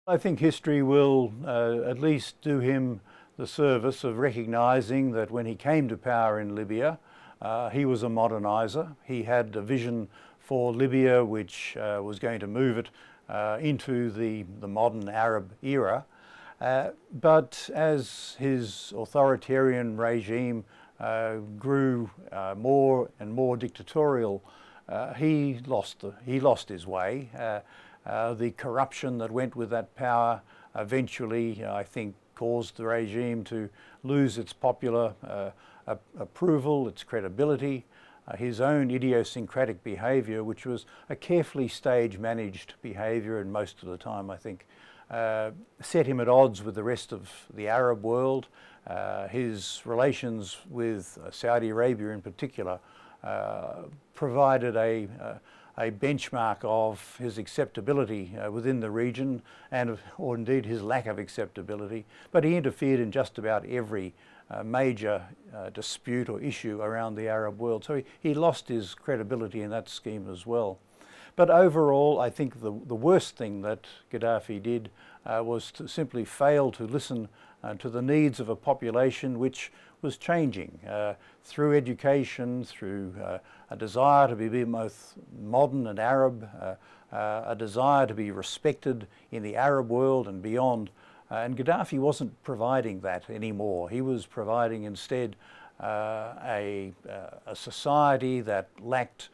I think history will at least do him the service of recognising that when he came to power in Libya, he was a moderniser. He had a vision for Libya which was going to move it into the modern Arab era. But as his authoritarian regime grew more and more dictatorial, he lost his way. The corruption that went with that power eventually, I think, caused the regime to lose its popular approval, its credibility. His own idiosyncratic behaviour, which was a carefully managed behaviour, and most of the time, I think, set him at odds with the rest of the Arab world. His relations with Saudi Arabia in particular provided a benchmark of his acceptability within the region, or indeed his lack of acceptability. But he interfered in just about every major dispute or issue around the Arab world. So he lost his credibility in that scheme as well. But overall, I think the worst thing that Gaddafi did was to simply fail to listen to the needs of a population which was changing through education, through a desire to be both modern and Arab, a desire to be respected in the Arab world and beyond. And Gaddafi wasn't providing that anymore. He was providing instead a society that lacked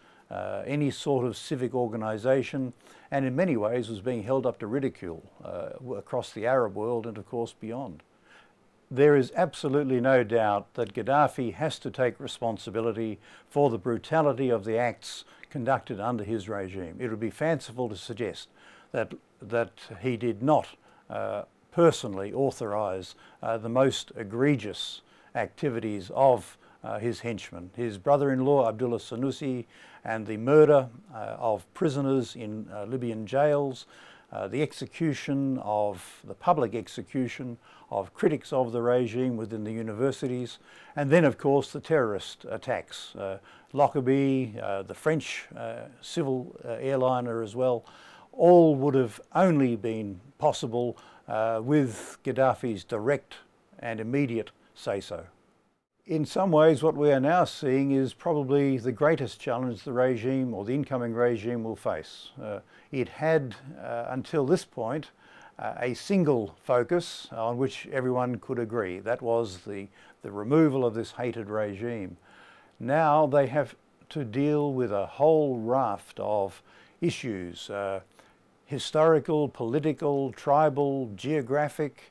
any sort of civic organisation, and in many ways was being held up to ridicule across the Arab world and of course beyond. There is absolutely no doubt that Gaddafi has to take responsibility for the brutality of the acts conducted under his regime. It would be fanciful to suggest that he did not personally authorise the most egregious activities of his henchmen. His brother-in-law Abdullah Sanusi, and the murder of prisoners in Libyan jails, the public execution of critics of the regime within the universities, and then of course the terrorist attacks. Lockerbie, the French civil airliner as well, all would have only been possible with Gaddafi's direct and immediate say-so. In some ways, what we are now seeing is probably the greatest challenge the regime or the incoming regime will face. It had, until this point, a single focus on which everyone could agree. That was the removal of this hated regime. Now they have to deal with a whole raft of issues, historical, political, tribal, geographic,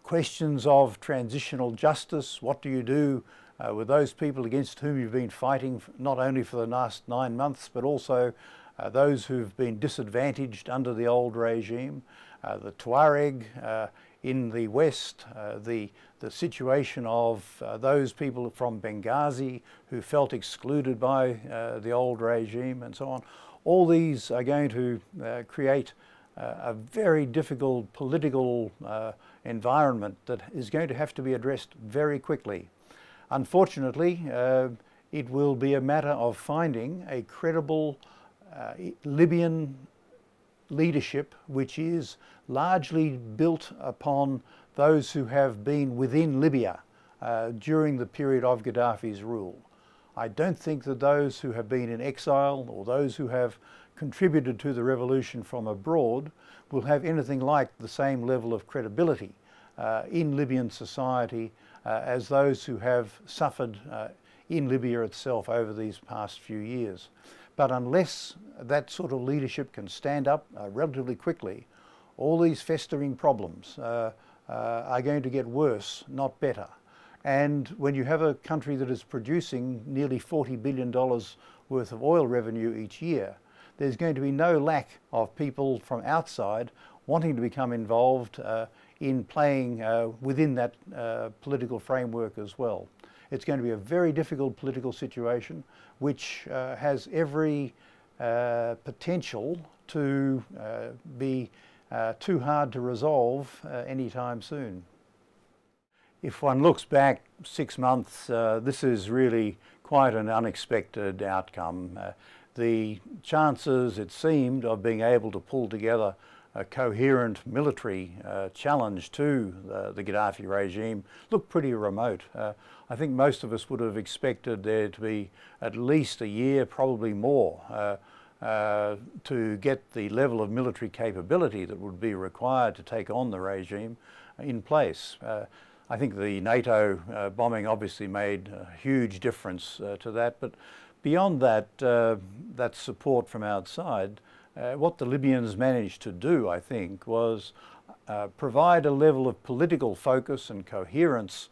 questions of transitional justice. What do you do with those people against whom you've been fighting not only for the last 9 months, but also those who've been disadvantaged under the old regime, the Tuareg in the west, the situation of those people from Benghazi who felt excluded by the old regime, and so on. All these are going to create a very difficult political environment that is going to have to be addressed very quickly. Unfortunately, it will be a matter of finding a credible Libyan leadership which is largely built upon those who have been within Libya during the period of Gaddafi's rule. I don't think that those who have been in exile or those who have contributed to the revolution from abroad will have anything like the same level of credibility in Libyan society as those who have suffered in Libya itself over these past few years. But unless that sort of leadership can stand up relatively quickly, all these festering problems are going to get worse, not better. And when you have a country that is producing nearly $40 billion worth of oil revenue each year, there's going to be no lack of people from outside wanting to become involved in playing within that political framework as well. It's going to be a very difficult political situation which has every potential to be too hard to resolve anytime soon. If one looks back 6 months, this is really quite an unexpected outcome. The chances, it seemed, of being able to pull together a coherent military challenge to the Gaddafi regime looked pretty remote. I think most of us would have expected there to be at least a year, probably more, to get the level of military capability that would be required to take on the regime in place. I think the NATO bombing obviously made a huge difference to that, but beyond that, that support from outside, what the Libyans managed to do, I think, was provide a level of political focus and coherence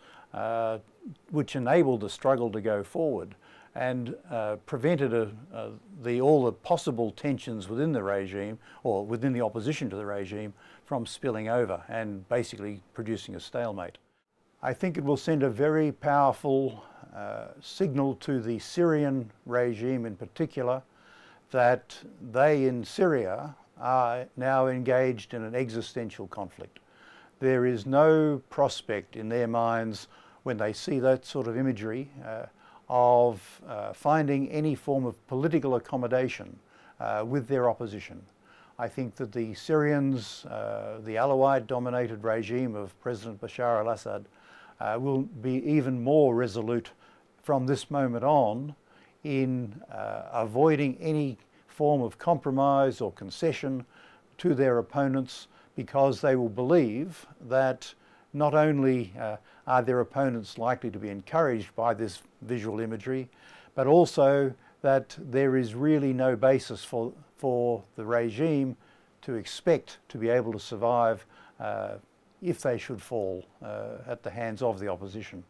which enabled the struggle to go forward and prevented all the possible tensions within the regime or within the opposition to the regime from spilling over and basically producing a stalemate. I think it will send a very powerful signal to the Syrian regime in particular that they in Syria are now engaged in an existential conflict. There is no prospect in their minds when they see that sort of imagery of finding any form of political accommodation with their opposition. I think that the Syrians, the Alawite-dominated regime of President Bashar al-Assad, will be even more resolute from this moment on in avoiding any form of compromise or concession to their opponents, because they will believe that not only are their opponents likely to be encouraged by this visual imagery, but also that there is really no basis for the regime to expect to be able to survive if they should fall at the hands of the opposition.